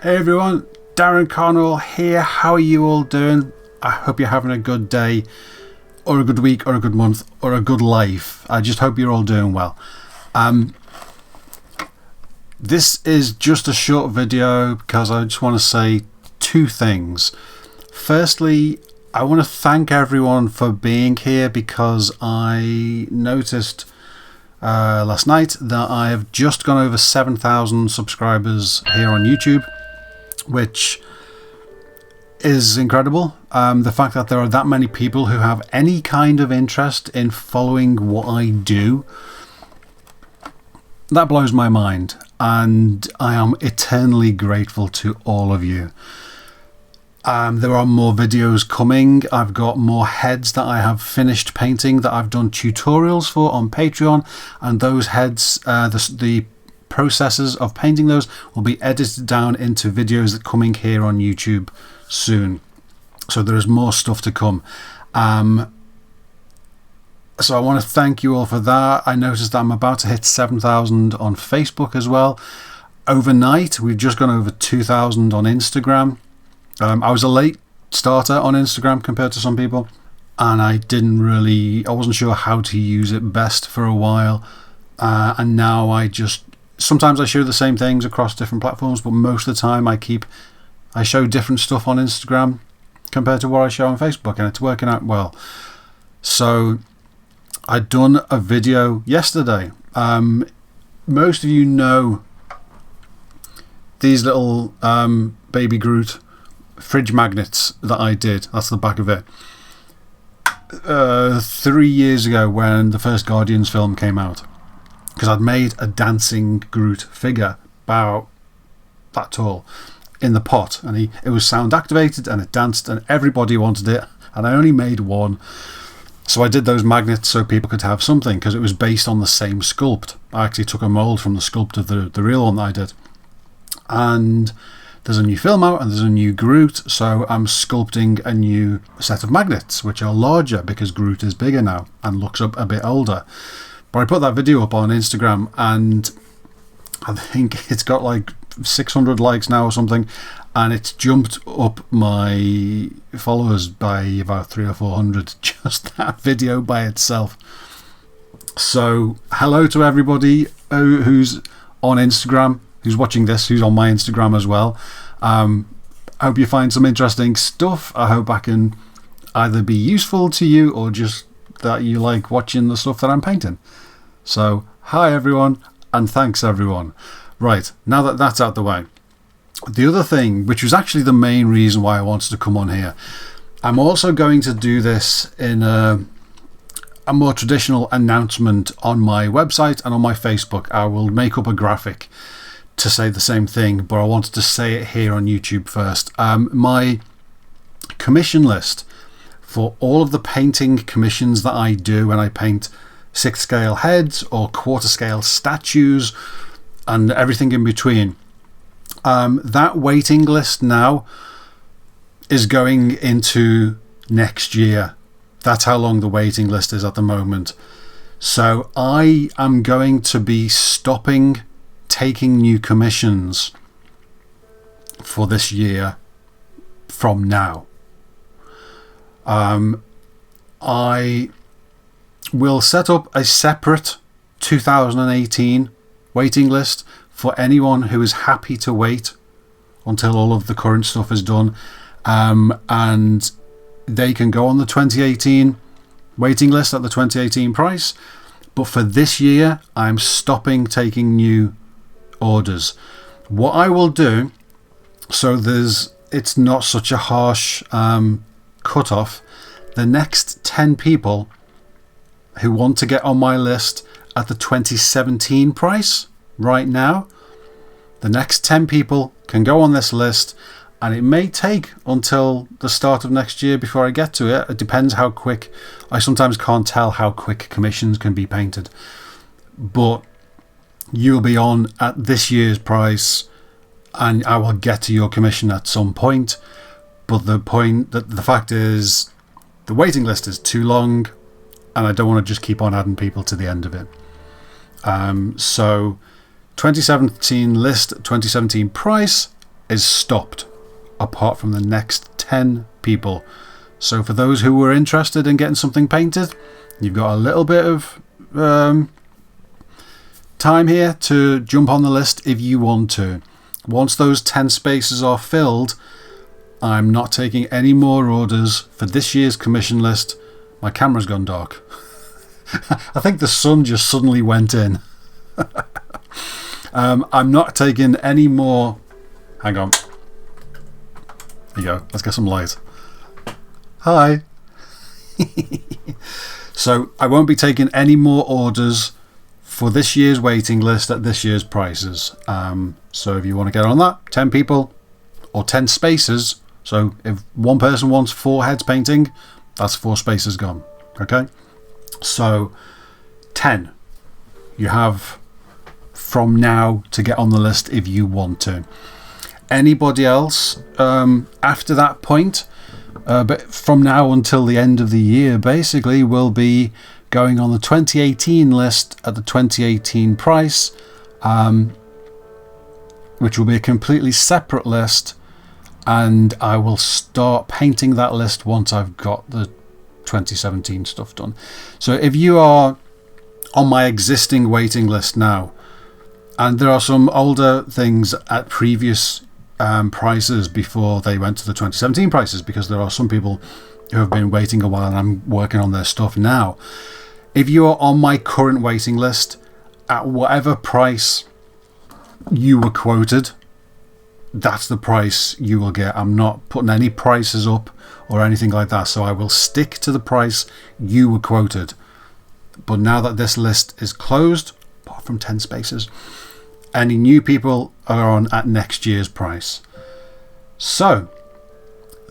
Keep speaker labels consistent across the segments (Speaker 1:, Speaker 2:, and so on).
Speaker 1: Hey everyone, Darren Cornwall here. How are you all doing? I hope you're having a good day, or a good week, or a good month, or a good life. I just hope you're all doing well. This is just a short video because I just want to say two things. Firstly, I want to thank everyone for being here because I noticed last night that I have just gone over 7,000 subscribers here on YouTube, which is incredible. The fact that there are that many people who have any kind of interest in following what I do, that blows my mind, and I am eternally grateful to all of you. There are more videos coming. I've got more heads that I have finished painting that I've done tutorials for on Patreon, and those heads, the processes of painting those will be edited down into videos that are coming here on YouTube soon. So there is more stuff to come. So I want to thank you all for that. I noticed that I'm about to hit 7,000 on Facebook as well. Overnight, we've just gone over 2,000 on Instagram. I was a late starter on Instagram compared to some people, and I wasn't sure how to use it best for a while. And now sometimes I show the same things across different platforms, but most of the time I show different stuff on Instagram compared to what I show on Facebook, and it's working out well. So I'd done a video yesterday. Most of you know these little baby Groot fridge magnets that I did. That's the back of it. 3 years ago when the first Guardians film came out, because I'd made a dancing Groot figure about that tall in the pot, and it was sound activated and it danced and everybody wanted it, and I only made one. So I did those magnets so people could have something, because it was based on the same sculpt. I actually took a mould from the sculpt of the real one that I did. And there's a new film out and there's a new Groot, so I'm sculpting a new set of magnets which are larger because Groot is bigger now and looks a bit older. But I put that video up on Instagram and I think it's got like 600 likes now or something, and it's jumped up my followers by about 300 or 400, just that video by itself. So hello to everybody who's on Instagram, who's watching this, who's on my Instagram as well. I hope you find some interesting stuff. I hope I can either be useful to you or just that you like watching the stuff that I'm painting. So hi everyone, and thanks everyone. Right, now that that's out the way, the other thing, which was actually the main reason why I wanted to come on here, I'm also going to do this in a more traditional announcement on my website and on my Facebook. I will make up a graphic to say the same thing, but I wanted to say it here on YouTube first. My commission list for all of the painting commissions that I do when I paint 6th scale heads or quarter scale statues and everything in between, that waiting list now is going into next year. That's how long the waiting list is at the moment. So I am going to be stopping taking new commissions for this year from now. I will set up a separate 2018 waiting list for anyone who is happy to wait until all of the current stuff is done, and they can go on the 2018 waiting list at the 2018 price. But for this year, I'm stopping taking new orders. What I will do, so it's not such a harsh cut-off, the next 10 people who want to get on my list at the 2017 price right now, the next 10 people can go on this list, and it may take until the start of next year before I get to it. It depends how quick. I sometimes can't tell how quick commissions can be painted, but you'll be on at this year's price and I will get to your commission at some point. But the fact is, the waiting list is too long and I don't want to just keep on adding people to the end of it. So 2017 list, 2017 price, is stopped, apart from the next 10 people. So for those who were interested in getting something painted, you've got a little bit of time here to jump on the list if you want to. Once those 10 spaces are filled, I'm not taking any more orders for this year's commission list. My camera's gone dark. I think the sun just suddenly went in. I'm not taking any more. Hang on. There you go. Let's get some light. Hi. So I won't be taking any more orders for this year's waiting list at this year's prices. So if you want to get on that, 10 people or 10 spaces. So if one person wants 4 heads painting, that's 4 spaces gone. Okay. So 10. You have from now to get on the list if you want to. Anybody else after that point, but from now until the end of the year, basically, will be going on the 2018 list at the 2018 price, which will be a completely separate list, and I will start painting that list once I've got the 2017 stuff done. So if you are on my existing waiting list now, and there are some older things at previous prices before they went to the 2017 prices, because there are some people who have been waiting a while and I'm working on their stuff now. If you are on my current waiting list at whatever price you were quoted, that's the price you will get. I'm not putting any prices up or anything like that, so I will stick to the price you were quoted. But now that this list is closed, apart from 10 spaces, any new people are on at next year's price. So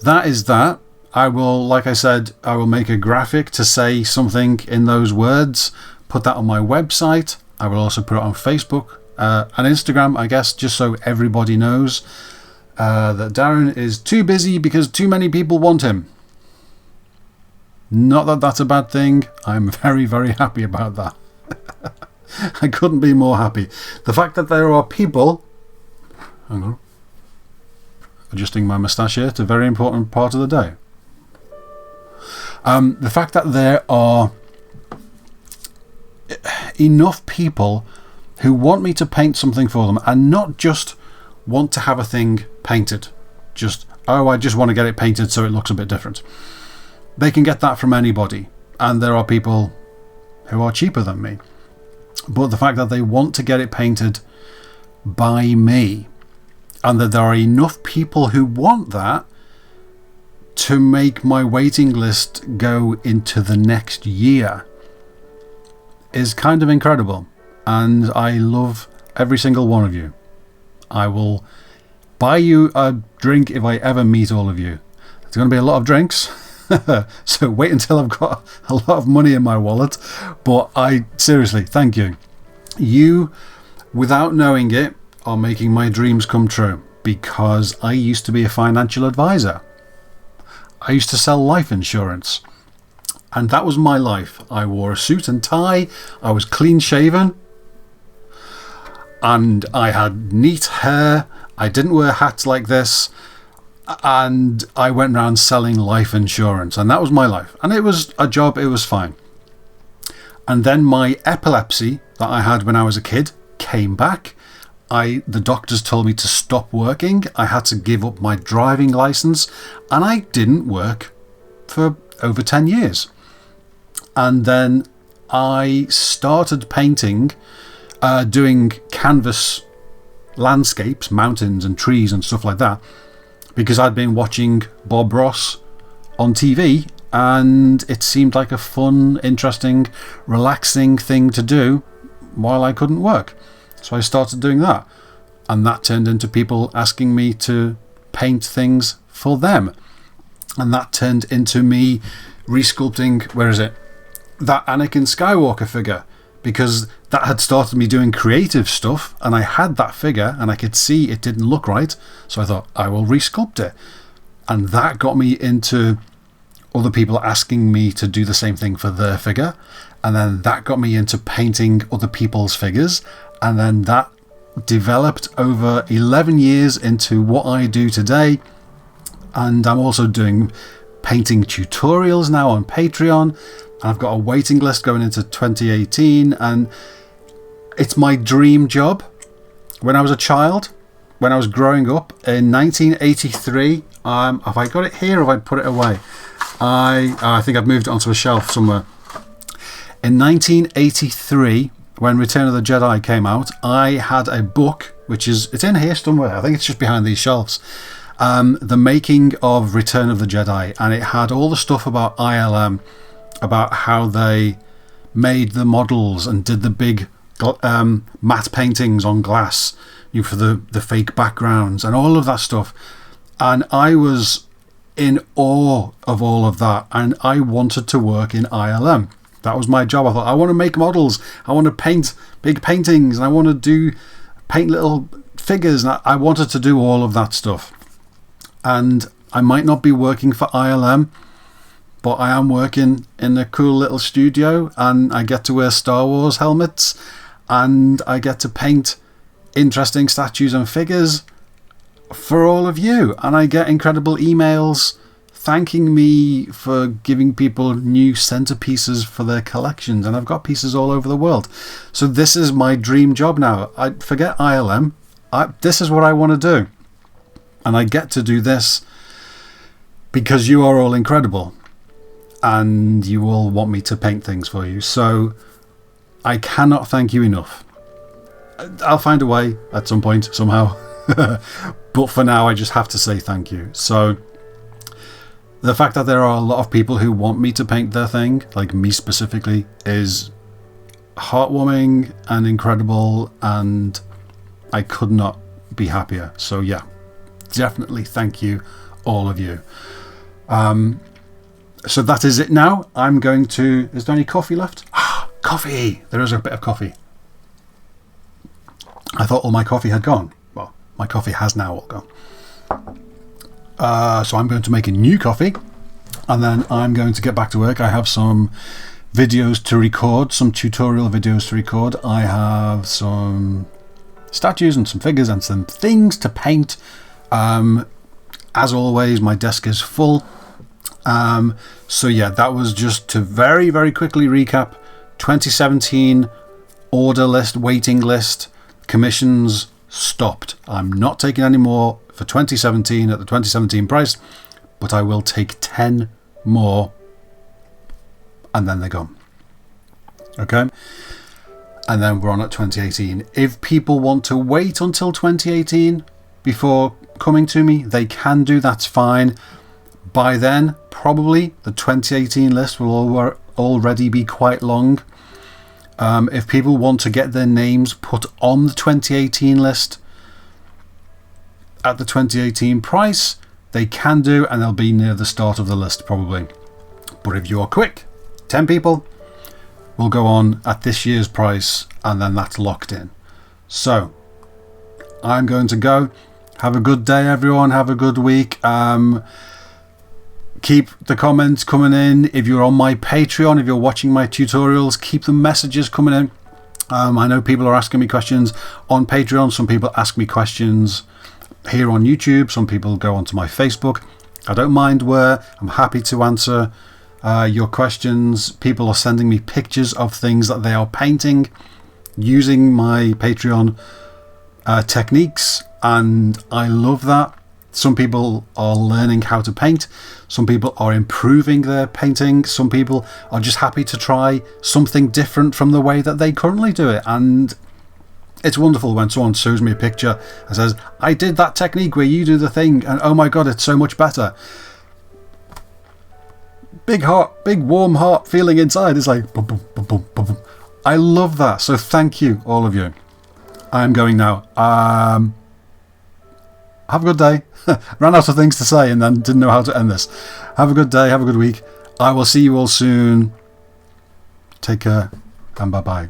Speaker 1: that is that. I will, like I said, I will make a graphic to say something in those words, put that on my website. I will also put it on Facebook and Instagram, I guess, just so everybody knows that Darren is too busy because too many people want him. Not that that's a bad thing. I'm very, very happy about that. I couldn't be more happy. The fact that there are people... Hang on. Adjusting my moustache here. It's a very important part of the day. The fact that there are enough people who want me to paint something for them and not just want to have a thing painted. Just, oh, I just want to get it painted so it looks a bit different. They can get that from anybody. And there are people who are cheaper than me. But the fact that they want to get it painted by me, and that there are enough people who want that to make my waiting list go into the next year, is kind of incredible. And I love every single one of you. I will buy you a drink if I ever meet all of you. It's going to be a lot of drinks. So wait until I've got a lot of money in my wallet. But I seriously, thank you. You, without knowing it, are making my dreams come true, because I used to be a financial advisor. I used to sell life insurance, and that was my life. I wore a suit and tie. I was clean shaven, and I had neat hair. I didn't wear hats like this. And I went around selling life insurance, and that was my life. And it was a job, it was fine. And then my epilepsy that I had when I was a kid came back. The doctors told me to stop working. I had to give up my driving license, and I didn't work for over 10 years. And then I started painting, doing canvas landscapes, mountains and trees and stuff like that, because I'd been watching Bob Ross on TV, and it seemed like a fun, interesting, relaxing thing to do while I couldn't work. So I started doing that, and that turned into people asking me to paint things for them, and that turned into me resculpting, where is it, that Anakin Skywalker figure, because that had started me doing creative stuff, and I had that figure and I could see it didn't look right, so I thought I will resculpt it. And that got me into other people asking me to do the same thing for their figure, and then that got me into painting other people's figures, and then that developed over 11 years into what I do today. And I'm also doing painting tutorials now on Patreon. I've got a waiting list going into 2018, and it's my dream job. When I was a child, when I was growing up in 1983, have I got it here or have I put it away? I think I've moved it onto a shelf somewhere. In 1983, when Return of the Jedi came out, I had a book, it's in here somewhere. I think it's just behind these shelves. The Making of Return of the Jedi, and it had all the stuff about ILM, about how they made the models and did the big matte paintings on glass, for the fake backgrounds and all of that stuff. And I was in awe of all of that, and I wanted to work in ILM. That was my job. I thought, I want to make models, I want to paint big paintings, and I want to paint little figures, and I wanted to do all of that stuff. And I might not be working for ILM, but I am working in a cool little studio, and I get to wear Star Wars helmets, and I get to paint interesting statues and figures for all of you. And I get incredible emails thanking me for giving people new centerpieces for their collections, and I've got pieces all over the world. So this is my dream job now. I forget ILM. This is what I want to do, and I get to do this because you are all incredible and you all want me to paint things for you. So I cannot thank you enough. I'll find a way at some point somehow but for now I just have to say thank you. So the fact that there are a lot of people who want me to paint their thing, like me specifically, is heartwarming and incredible, and I could not be happier. So yeah, definitely thank you, all of you. So that is it now. I'm going to... Is there any coffee left? Coffee! There is a bit of coffee. I thought all my coffee had gone. Well, my coffee has now all gone. So I'm going to make a new coffee, and then I'm going to get back to work. I have some videos to record, some tutorial videos to record. I have some statues and some figures and some things to paint. As always, my desk is full. So yeah, that was just to very, very quickly recap. 2017 order list, waiting list, commissions stopped. I'm not taking any more for 2017 at the 2017 price, but I will take 10 more and then they're gone. Okay, and then we're on at 2018. If people want to wait until 2018 before coming to me, they can do. That's fine. By then, probably the 2018 list will already be quite long. If people want to get their names put on the 2018 list at the 2018 price, they can do, and they'll be near the start of the list probably. But if you're quick, 10 people will go on at this year's price, and then that's locked in. So I'm going to go. Have a good day, everyone. Have a good week. Keep the comments coming in. If you're on my Patreon, if you're watching my tutorials, keep the messages coming in. I know people are asking me questions on Patreon. Some people ask me questions here on YouTube. Some people go onto my Facebook. I don't mind where. I'm happy to answer your questions. People are sending me pictures of things that they are painting using my Patreon techniques, and I love that. Some people are learning how to paint. Some people are improving their painting. Some people are just happy to try something different from the way that they currently do it. And it's wonderful when someone shows me a picture and says, I did that technique where you do the thing, and oh my god, it's so much better. Big heart, big warm heart feeling inside. It's like boom, boom, boom, boom, boom, boom. I love that. So thank you, all of you. I'm going now. Have a good day. Ran out of things to say and then didn't know how to end this. Have a good day. Have a good week. I will see you all soon. Take care and bye-bye.